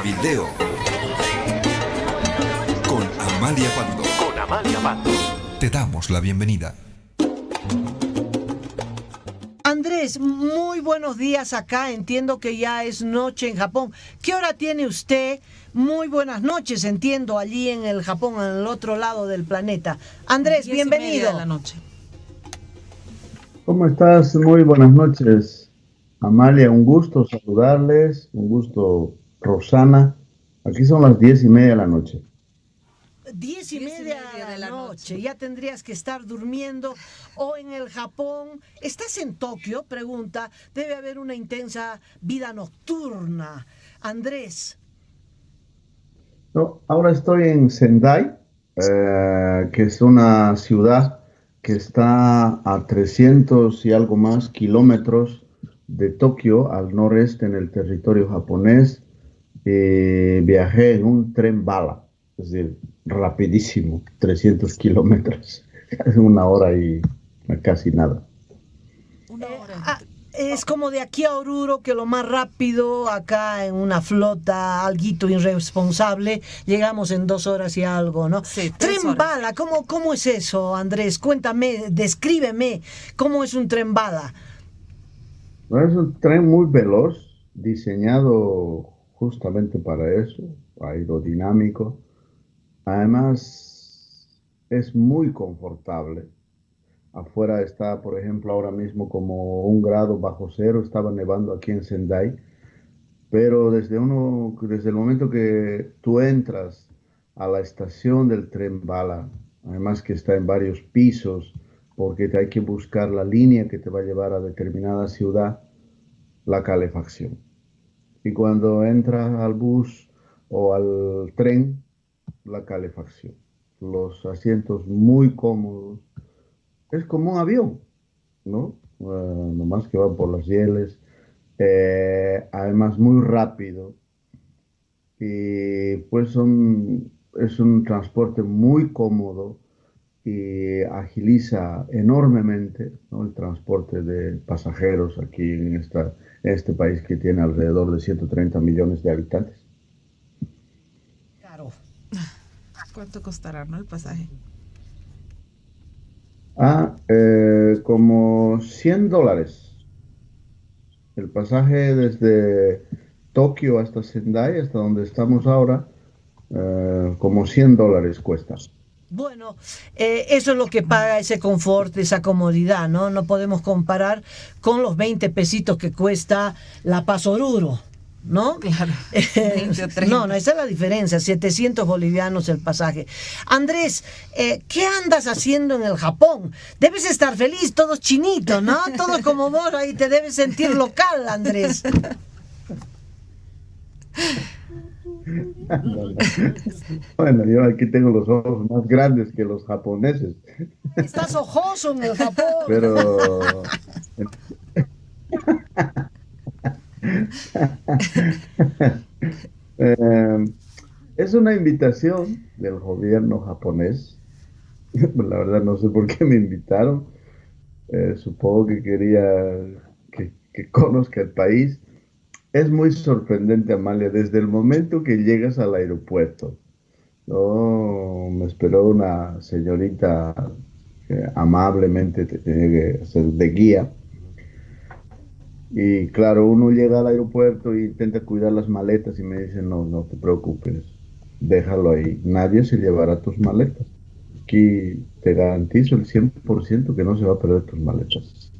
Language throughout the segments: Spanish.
Cabildeo con Amalia Pando. Te damos la bienvenida. Andrés, muy buenos días acá. Entiendo que ya es noche en Japón. ¿Qué hora tiene usted? Muy buenas noches, entiendo, allí en el Japón, en el otro lado del planeta. Andrés, 10:30 bienvenido. de la noche. ¿Cómo estás? Muy buenas noches, Amalia. Un gusto saludarles, un gusto, Rosana. Aquí son las 10:30 de la noche. 10:30 de la noche. Ya tendrías que estar durmiendo o en el Japón. ¿Estás en Tokio? Pregunta. Debe haber una intensa vida nocturna. Andrés. No, ahora estoy en Sendai, que es una ciudad que está a 300 y algo más kilómetros de Tokio, al noreste en el territorio japonés. Viajé en un tren bala, es decir, rapidísimo, 300 kilómetros, es una hora y casi nada. Una hora. Es como de aquí a Oruro, que lo más rápido, acá en una flota, alguito irresponsable, llegamos en 2 horas y algo, ¿no? Sí, 3 Tren horas. bala, ¿cómo es eso, Andrés? Cuéntame, descríbeme, ¿cómo es un tren bala? Bueno, es un tren muy veloz, diseñado justamente para eso, aerodinámico. Además, es muy confortable. Afuera está, por ejemplo, ahora mismo como 1 grado bajo cero, estaba nevando aquí en Sendai, pero desde el momento que tú entras a la estación del tren bala, además que está en varios pisos, porque hay que buscar la línea que te va a llevar a determinada ciudad, la calefacción. Y cuando entras al bus o al tren, la calefacción. Los asientos muy cómodos. Es como un avión, ¿no? Nomás que va por las rieles. Además, muy rápido. Y pues es un transporte muy cómodo y agiliza enormemente, ¿no?, el transporte de pasajeros aquí en este país que tiene alrededor de 130 millones de habitantes. Claro. ¿Cuánto costará, no, el pasaje? Como $100. El pasaje desde Tokio hasta Sendai, hasta donde estamos ahora, como $100 cuesta. Bueno, eso es lo que paga ese confort, esa comodidad, ¿no? No podemos comparar con los 20 pesitos que cuesta La Paz Oruro, ¿no? Claro, 20 o 30. No, esa es la diferencia, 700 bolivianos el pasaje. Andrés, ¿qué andas haciendo en el Japón? Debes estar feliz, todo chinito, ¿no? Todo como vos, ahí te debes sentir local, Andrés. No. Bueno, yo aquí tengo los ojos más grandes que los japoneses, Estás ojoso en el Japón. pero eh, es una invitación del gobierno japonés. La verdad no sé por qué me invitaron. Supongo que quería que conozca el país. Es muy sorprendente, Amalia, desde el momento que llegas al aeropuerto. No, me esperó una señorita que amablemente te tiene que hacer de guía. Y claro, uno llega al aeropuerto e intenta cuidar las maletas y me dice, no, no te preocupes, déjalo ahí. Nadie se llevará tus maletas. Aquí te garantizo el 100% que no se va a perder tus maletas.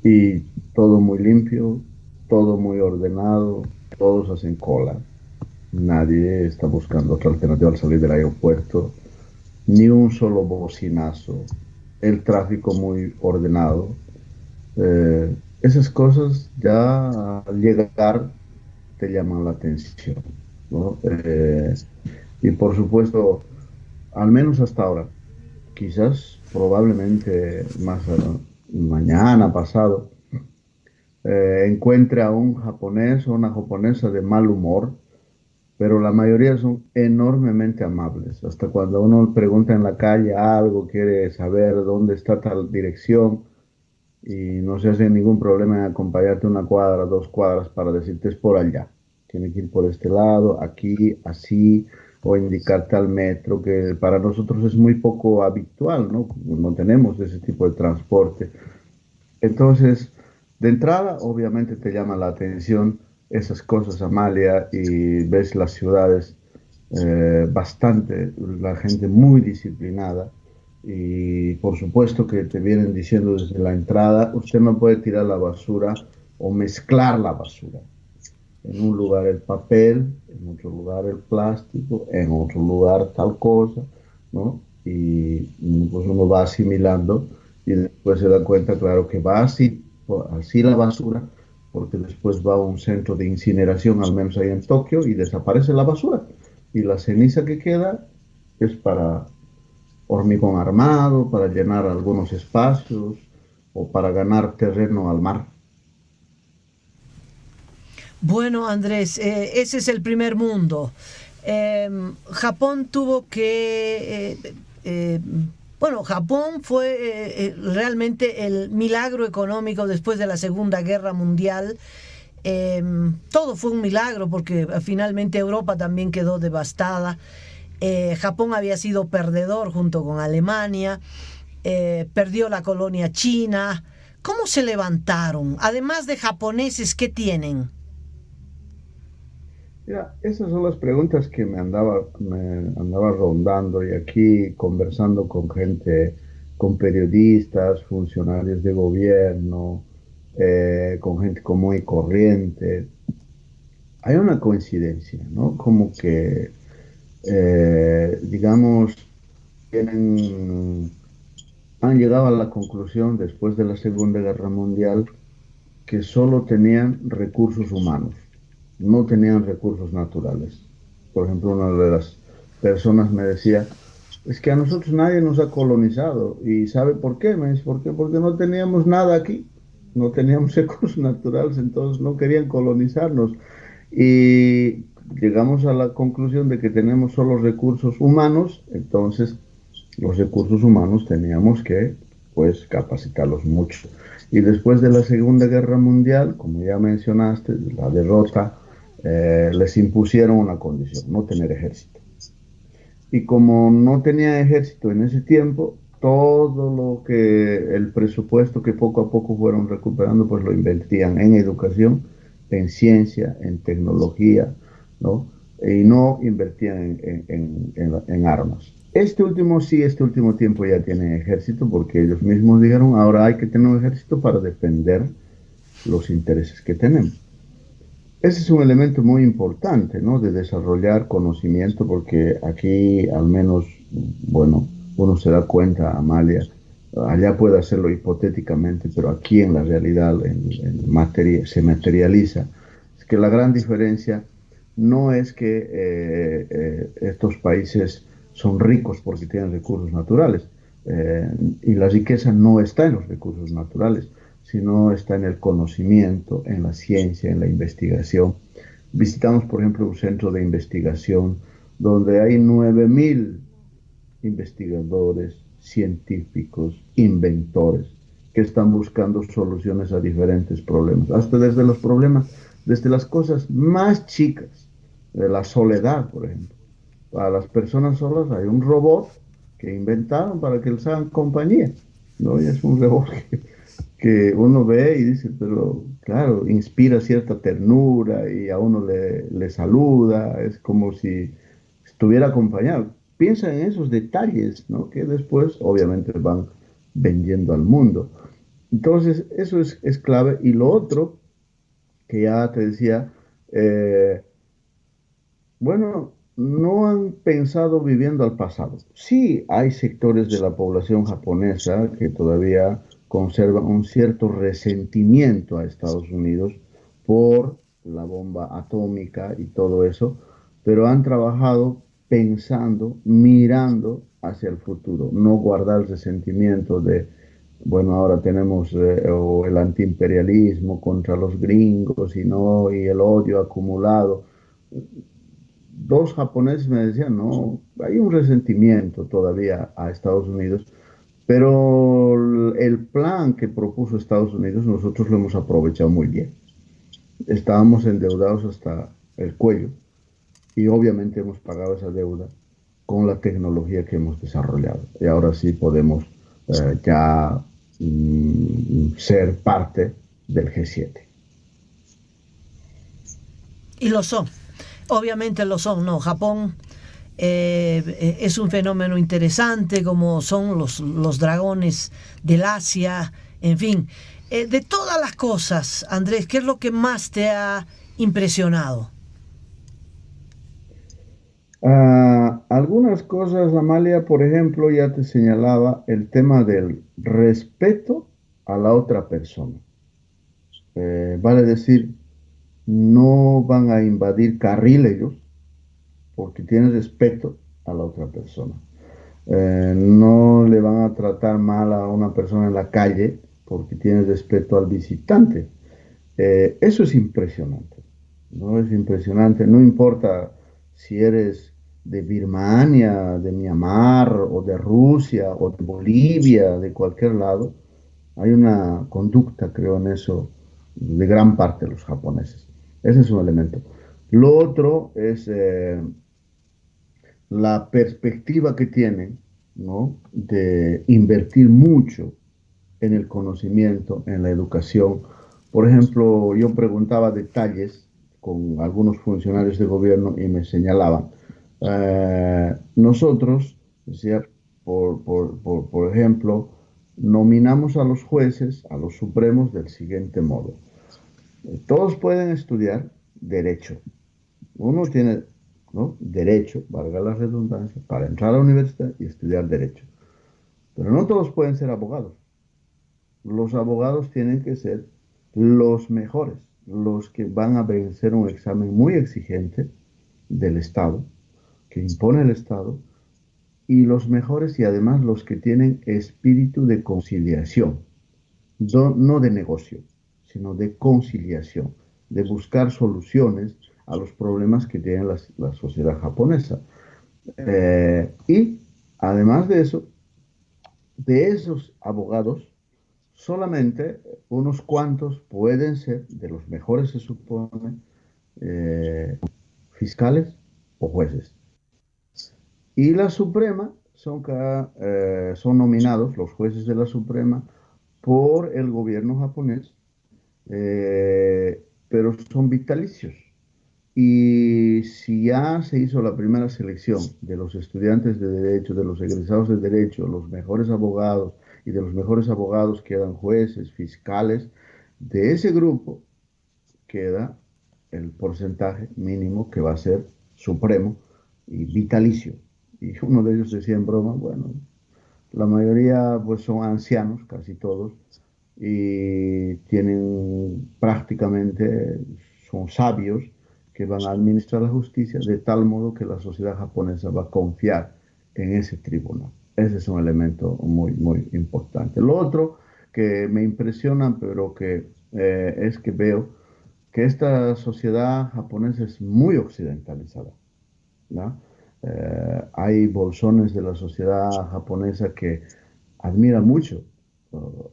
Y todo muy limpio, todo muy ordenado, todos hacen cola. Nadie está buscando otra alternativa al salir del aeropuerto, ni un solo bocinazo, el tráfico muy ordenado. Esas cosas ya al llegar te llaman la atención, ¿no? Y por supuesto, al menos hasta ahora, quizás probablemente más mañana, pasado, encuentre a un japonés o una japonesa de mal humor, pero la mayoría son enormemente amables. Hasta cuando uno pregunta en la calle algo, quiere saber dónde está tal dirección y no se hace ningún problema en acompañarte 1 cuadra, 2 cuadras para decirte es por allá. tiene que ir por este lado, aquí, así, o indicar tal metro, que para nosotros es muy poco habitual, ¿no? No tenemos ese tipo de transporte. Entonces, de entrada, obviamente te llama la atención esas cosas, Amalia, y ves las ciudades bastante, la gente muy disciplinada. Y por supuesto que te vienen diciendo desde la entrada, usted no puede tirar la basura o mezclar la basura. En un lugar el papel, en otro lugar el plástico, en otro lugar tal cosa, ¿no? Y pues uno va asimilando y después se da cuenta, claro, que va así, así la basura, porque después va a un centro de incineración, al menos ahí en Tokio, y desaparece la basura. Y la ceniza que queda es para hormigón armado, para llenar algunos espacios o para ganar terreno al mar. Bueno, Andrés, ese es el primer mundo. Japón tuvo que... bueno, Japón fue realmente el milagro económico después de la Segunda Guerra Mundial. Todo fue un milagro porque finalmente Europa también quedó devastada. Japón había sido perdedor junto con Alemania, perdió la colonia china. ¿Cómo se levantaron? Además de japoneses, ¿qué tienen? Mira, esas son las preguntas que me andaba rondando y aquí conversando con gente, con periodistas, funcionarios de gobierno, con gente común y corriente. Hay una coincidencia, ¿no? Como que, digamos, tienen, han llegado a la conclusión después de la Segunda Guerra Mundial que solo tenían recursos humanos, no tenían recursos naturales. Por ejemplo, una de las personas me decía, es que a nosotros nadie nos ha colonizado. ¿Y sabe por qué? Me dice, ¿por qué? Porque no teníamos nada aquí, no teníamos recursos naturales, entonces no querían colonizarnos. Y llegamos a la conclusión de que tenemos solo recursos humanos, entonces los recursos humanos teníamos que, pues, capacitarlos mucho. Y después de la Segunda Guerra Mundial, como ya mencionaste, la derrota, les impusieron una condición, no tener ejército. Y como no tenía ejército en ese tiempo, todo lo que el presupuesto que poco a poco fueron recuperando, pues lo invertían en educación, en ciencia, en tecnología, ¿no? Y no invertían en armas. Este último tiempo ya tienen ejército porque ellos mismos dijeron, ahora hay que tener un ejército para defender los intereses que tenemos. Ese es un elemento muy importante, ¿no? De desarrollar conocimiento, porque aquí al menos, bueno, uno se da cuenta, Amalia, allá puede hacerlo hipotéticamente, pero aquí en la realidad se materializa. Es que la gran diferencia no es que estos países son ricos porque tienen recursos naturales, y la riqueza no está en los recursos naturales, sino está en el conocimiento, en la ciencia, en la investigación. Visitamos, por ejemplo, un centro de investigación donde hay 9.000 investigadores, científicos, inventores que están buscando soluciones a diferentes problemas, hasta desde los problemas, desde las cosas más chicas, de la soledad, por ejemplo. Para las personas solas hay un robot que inventaron para que les hagan compañía, ¿no? Y es un robot que uno ve y dice, pero claro, inspira cierta ternura y a uno le saluda, es como si estuviera acompañado. Piensa en esos detalles, ¿no? Que después obviamente van vendiendo al mundo. Entonces, eso es clave. Y lo otro, que ya te decía, bueno, no han pensado viviendo al pasado. Sí, hay sectores de la población japonesa que todavía conservan un cierto resentimiento a Estados Unidos por la bomba atómica y todo eso, pero han trabajado pensando, mirando hacia el futuro, no guardar el resentimiento de, bueno, ahora tenemos o el antiimperialismo contra los gringos y no, y el odio acumulado. Dos japoneses me decían, no, hay un resentimiento todavía a Estados Unidos, pero el plan que propuso Estados Unidos nosotros lo hemos aprovechado muy bien. Estábamos endeudados hasta el cuello y obviamente hemos pagado esa deuda con la tecnología que hemos desarrollado. Y ahora sí podemos ya ser parte del G7. Y lo son, obviamente lo son, ¿no? Japón es un fenómeno interesante, como son los dragones del Asia, en fin. De todas las cosas, Andrés, ¿qué es lo que más te ha impresionado? Algunas cosas, Amalia, por ejemplo, ya te señalaba el tema del respeto a la otra persona. Vale decir, no van a invadir carril ellos porque tienen respeto a la otra persona. No le van a tratar mal a una persona en la calle porque tiene respeto al visitante. Eso es impresionante, ¿no? Es impresionante, no importa si eres de Birmania, de Myanmar, o de Rusia, o de Bolivia, de cualquier lado, hay una conducta, creo en eso, de gran parte de los japoneses. Ese es un elemento. Lo otro es la perspectiva que tienen, ¿no?, de invertir mucho en el conocimiento, en la educación. Por ejemplo, yo preguntaba detalles con algunos funcionarios de gobierno y me señalaban, nosotros, decía, por ejemplo, nominamos a los jueces, a los supremos, del siguiente modo. Todos pueden estudiar derecho. Uno tiene, ¿no?, derecho, valga la redundancia, para entrar a la universidad y estudiar derecho. Pero no todos pueden ser abogados. Los abogados tienen que ser los mejores, los que van a vencer un examen muy exigente del Estado, que impone el Estado, y los mejores y además los que tienen espíritu de conciliación, no de negocio, sino de conciliación, de buscar soluciones a los problemas que tiene la sociedad japonesa. Y además de eso, de esos abogados, solamente unos cuantos pueden ser, de los mejores se supone, fiscales o jueces. Y la Suprema son nominados, los jueces de la Suprema, por el gobierno japonés, pero son vitalicios. Y si ya se hizo la primera selección de los estudiantes de Derecho, de los egresados de Derecho, los mejores abogados, y de los mejores abogados quedan jueces, fiscales, de ese grupo queda el porcentaje mínimo que va a ser supremo y vitalicio. Y uno de ellos decía en broma, bueno, la mayoría pues son ancianos, casi todos, y tienen prácticamente, son sabios que van a administrar la justicia de tal modo que la sociedad japonesa va a confiar en ese tribunal. Ese es un elemento muy, muy importante. Lo otro que me impresiona, pero que es que veo que esta sociedad japonesa es muy occidentalizada, ¿no? Hay bolsones de la sociedad japonesa que admira mucho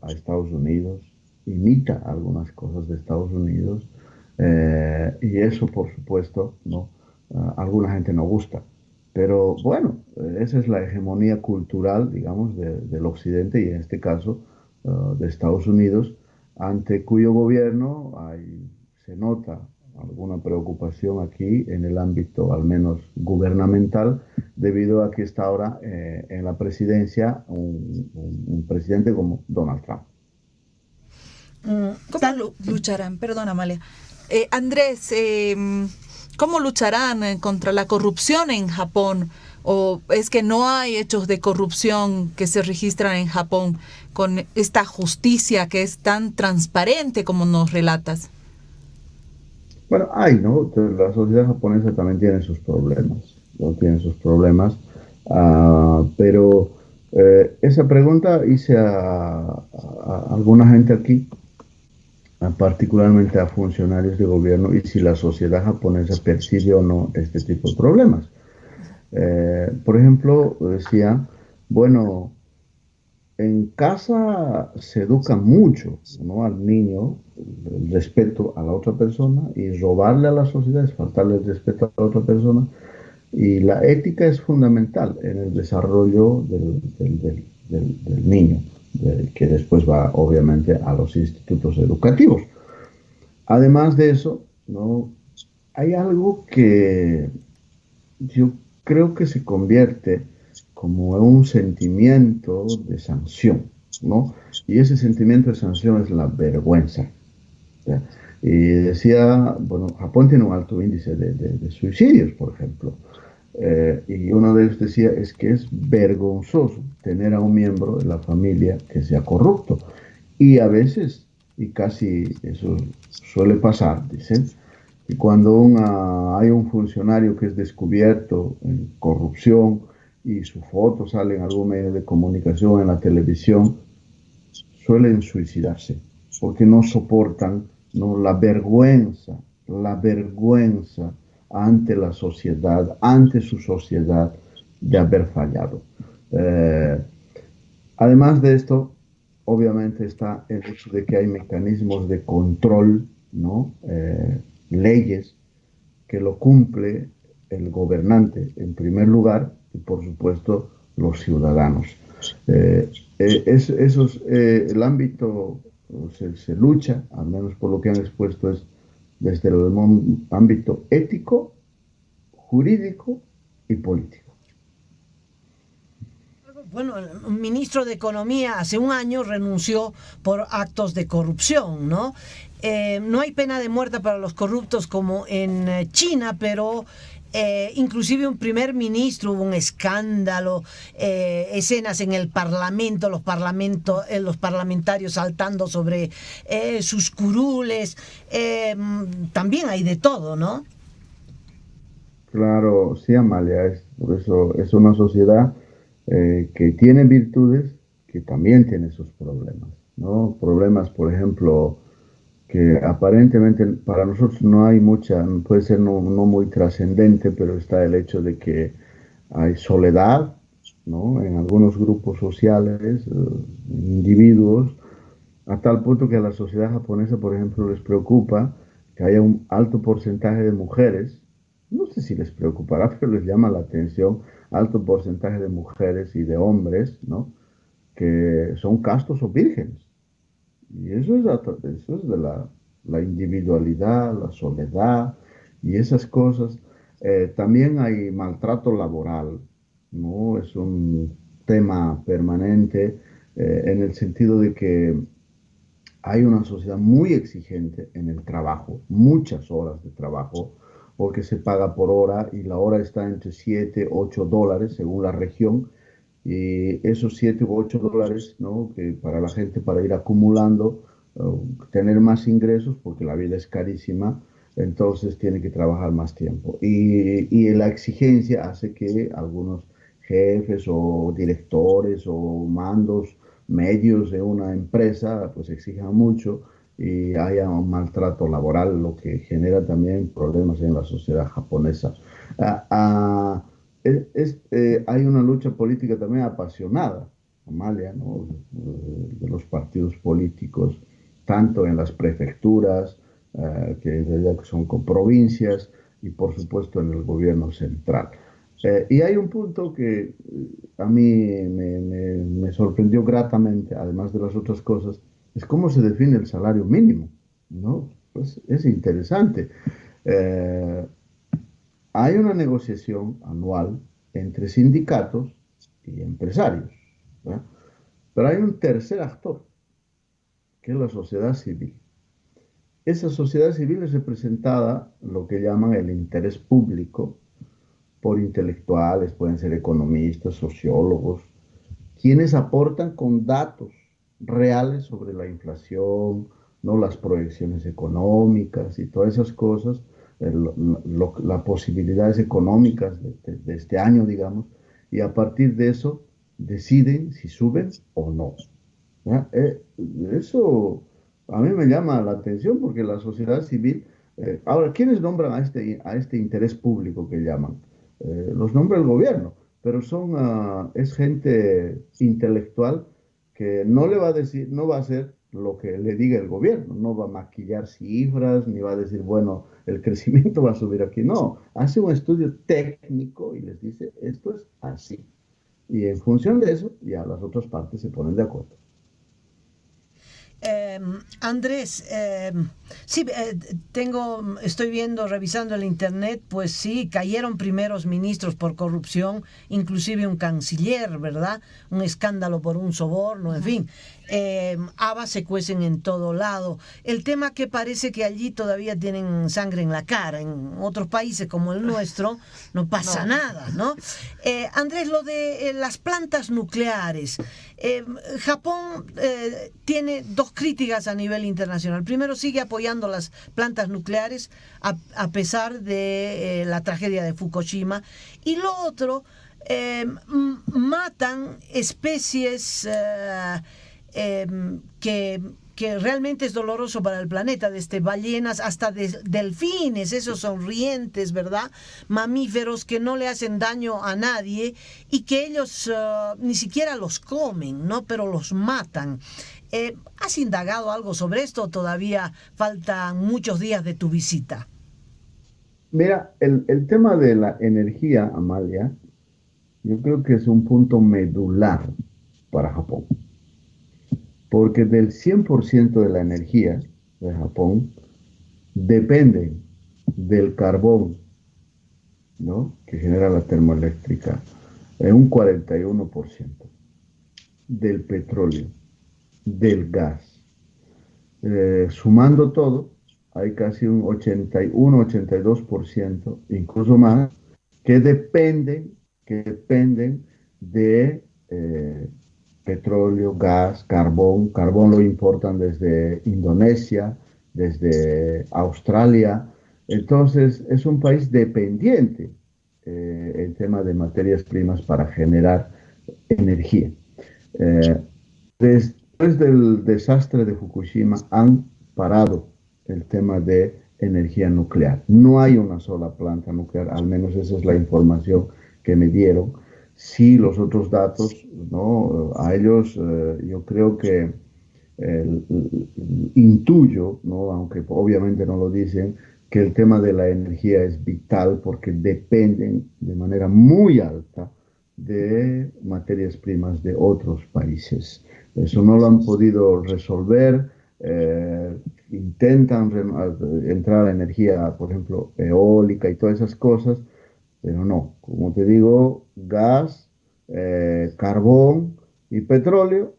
a Estados Unidos, imita algunas cosas de Estados Unidos, y eso, por supuesto, ¿no? Alguna gente no gusta. Pero bueno, esa es la hegemonía cultural, digamos, del Occidente y en este caso de Estados Unidos, ante cuyo gobierno se nota alguna preocupación aquí en el ámbito al menos gubernamental, debido a que está ahora en la presidencia un presidente como Donald Trump. ¿Cómo lucharán? Perdón, Amalia. Andrés, ¿cómo lucharán contra la corrupción en Japón? ¿O es que no hay hechos de corrupción que se registran en Japón con esta justicia que es tan transparente como nos relatas? Bueno, ¿no? La sociedad japonesa también tiene sus problemas, ¿no? Tiene sus problemas, pero esa pregunta hice a alguna gente aquí, particularmente a funcionarios de gobierno, y si la sociedad japonesa percibe o no este tipo de problemas. Por ejemplo, decía, bueno, en casa se educa mucho, ¿no? Al niño, el respeto a la otra persona, y robarle a la sociedad es faltarle el respeto a la otra persona. Y la ética es fundamental en el desarrollo del niño, que después va obviamente a los institutos educativos. Además de eso, ¿no? Hay algo que yo creo que se convierte como en un sentimiento de sanción, ¿no? Y ese sentimiento de sanción es la vergüenza. ¿Ya? Y decía, bueno, Japón tiene un alto índice de suicidios, por ejemplo. Y uno de ellos decía, es que es vergonzoso tener a un miembro de la familia que sea corrupto. Y a veces, y casi eso suele pasar, dicen, y cuando hay un funcionario que es descubierto en corrupción y su foto sale en algún medio de comunicación, en la televisión, suelen suicidarse porque no soportan, ¿no? La vergüenza ante la sociedad, ante su sociedad, de haber fallado. Eh, Además de esto, obviamente está el hecho de que hay mecanismos de control, ¿no? Leyes que lo cumple el gobernante en primer lugar y por supuesto los ciudadanos. Eh, el ámbito se lucha, al menos por lo que han expuesto, es desde el ámbito ético, jurídico y político. Bueno, un ministro de Economía hace un año renunció por actos de corrupción, ¿no? No hay pena de muerte para los corruptos como en China, pero inclusive un primer ministro, hubo un escándalo, escenas en el Parlamento, los parlamentarios saltando sobre sus curules, también hay de todo, ¿no? Claro, sí, Amalia, por eso es una sociedad que tiene virtudes, que también tiene sus problemas, ¿no? Problemas, por ejemplo, que aparentemente para nosotros no hay mucha, puede ser no muy trascendente, pero está el hecho de que hay soledad, ¿no? En algunos grupos sociales, individuos, a tal punto que a la sociedad japonesa, por ejemplo, les preocupa que haya un alto porcentaje de mujeres, no sé si les preocupará, pero les llama la atención, alto porcentaje de mujeres y de hombres, ¿no? Que son castos o vírgenes. Y eso es de la individualidad, la soledad y esas cosas. También hay maltrato laboral, ¿no? Es un tema permanente en el sentido de que hay una sociedad muy exigente en el trabajo, muchas horas de trabajo, porque se paga por hora y la hora está entre 7 8 dólares según la región. Y esos 7 u 8 dólares, ¿no? Que para la gente, para ir acumulando, tener más ingresos, porque la vida es carísima, entonces tiene que trabajar más tiempo. Y la exigencia hace que algunos jefes o directores o mandos medios de una empresa pues exijan mucho y haya un maltrato laboral, lo que genera también problemas en la sociedad japonesa. Ah, ah, hay una lucha política también apasionada, Amalia, ¿no? De los partidos políticos, tanto en las prefecturas, que en realidad son con provincias, y por supuesto en el gobierno central. Y hay un punto que a mí me sorprendió gratamente, además de las otras cosas, es cómo se define el salario mínimo, ¿no? Pues es interesante. Eh, Hay una negociación anual entre sindicatos y empresarios, ¿verdad? Pero hay un tercer actor, que es la sociedad civil. Esa sociedad civil es representada, lo que llaman el interés público, por intelectuales, pueden ser economistas, sociólogos, quienes aportan con datos reales sobre la inflación, ¿no? Las proyecciones económicas y todas esas cosas, las posibilidades económicas de este año, digamos, y a partir de eso deciden si suben o no. ¿Ya? Eso a mí me llama la atención porque la sociedad civil, ahora, ¿quiénes nombran a este interés público que llaman? Los nombra el gobierno, pero es gente intelectual que no le va a decir, no va a hacer lo que le diga el gobierno, no va a maquillar cifras, ni va a decir, bueno, el crecimiento va a subir aquí. No, hace un estudio técnico y les dice, esto es así. Y en función de eso, ya las otras partes se ponen de acuerdo. Andrés, sí, estoy viendo, revisando el internet, pues sí, cayeron primeros ministros por corrupción, inclusive un canciller, ¿verdad? Un escándalo por un soborno, en fin. Habas se cuecen en todo lado. El tema que parece que allí todavía tienen sangre en la cara, en otros países como el nuestro no pasa nada, ¿no? Andrés, lo de las plantas nucleares. Japón tiene dos críticas a nivel internacional. Primero, sigue apoyando las plantas nucleares a pesar de la tragedia de Fukushima. Y lo otro, matan especies que realmente es doloroso para el planeta, desde ballenas hasta delfines, esos sonrientes, ¿verdad? Mamíferos que no le hacen daño a nadie y que ellos ni siquiera los comen, ¿no? Pero los matan. ¿Has indagado algo sobre esto o todavía faltan muchos días de tu visita? Mira, el tema de la energía, Amalia, yo creo que es un punto medular para Japón. Porque del 100% de la energía de Japón depende del carbón, ¿no?, que genera la termoeléctrica, un 41%, del petróleo, del gas. Sumando todo, hay casi un 81-82%, incluso más, que dependen de petróleo, gas, carbón. Carbón lo importan desde Indonesia, desde Australia. Entonces, es un país dependiente en tema de materias primas para generar energía. Después del desastre de Fukushima han parado el tema de energía nuclear. No hay una sola planta nuclear, al menos esa es la información que me dieron. Sí, los otros datos, ¿no? A ellos yo creo que intuyo, ¿no?, aunque obviamente no lo dicen, que el tema de la energía es vital porque dependen de manera muy alta de materias primas de otros países. Eso no lo han podido resolver. Intentan entrar a energía, por ejemplo, eólica y todas esas cosas, pero no, como te digo, gas, carbón y petróleo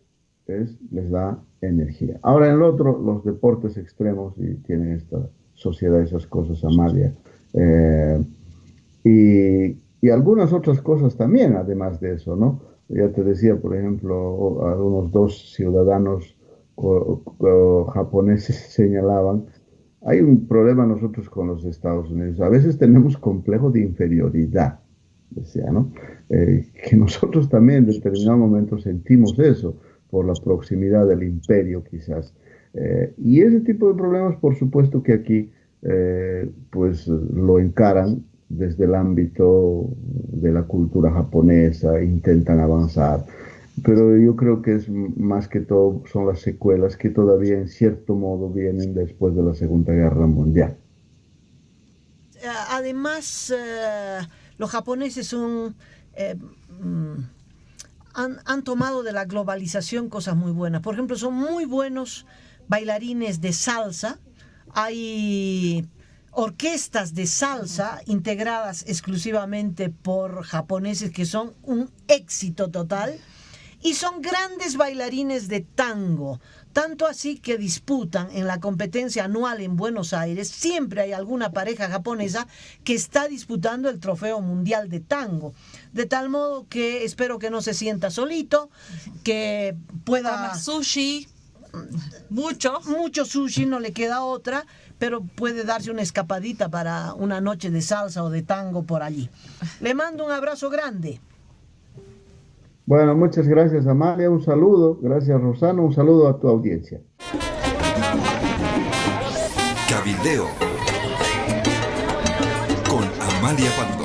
les da energía. Ahora en el otro, los deportes extremos, y tienen esta sociedad, esas cosas, Amalia, y algunas otras cosas también, además de eso, ¿no? Ya te decía, por ejemplo, algunos dos ciudadanos japoneses señalaban, hay un problema nosotros con los Estados Unidos. A veces tenemos complejo de inferioridad, decía, ¿no? Que nosotros también en determinado momento sentimos eso por la proximidad del imperio, quizás. Y ese tipo de problemas, por supuesto que aquí, pues lo encaran desde el ámbito de la cultura japonesa, intentan avanzar. Pero yo creo que es más que todo son las secuelas que todavía en cierto modo vienen después de la Segunda Guerra Mundial. Además, los japoneses han tomado de la globalización cosas muy buenas. Por ejemplo, son muy buenos bailarines de salsa. Hay orquestas de salsa integradas exclusivamente por japoneses que son un éxito total. Y son grandes bailarines de tango, tanto así que disputan en la competencia anual en Buenos Aires. Siempre hay alguna pareja japonesa que está disputando el trofeo mundial de tango. De tal modo que espero que no se sienta solito, que pueda... Toma sushi, mucho sushi, no le queda otra, pero puede darse una escapadita para una noche de salsa o de tango por allí. Le mando un abrazo grande. Bueno, muchas gracias, Amalia, un saludo, gracias, Rosano, un saludo a tu audiencia. Cabildeo con Amalia Pando.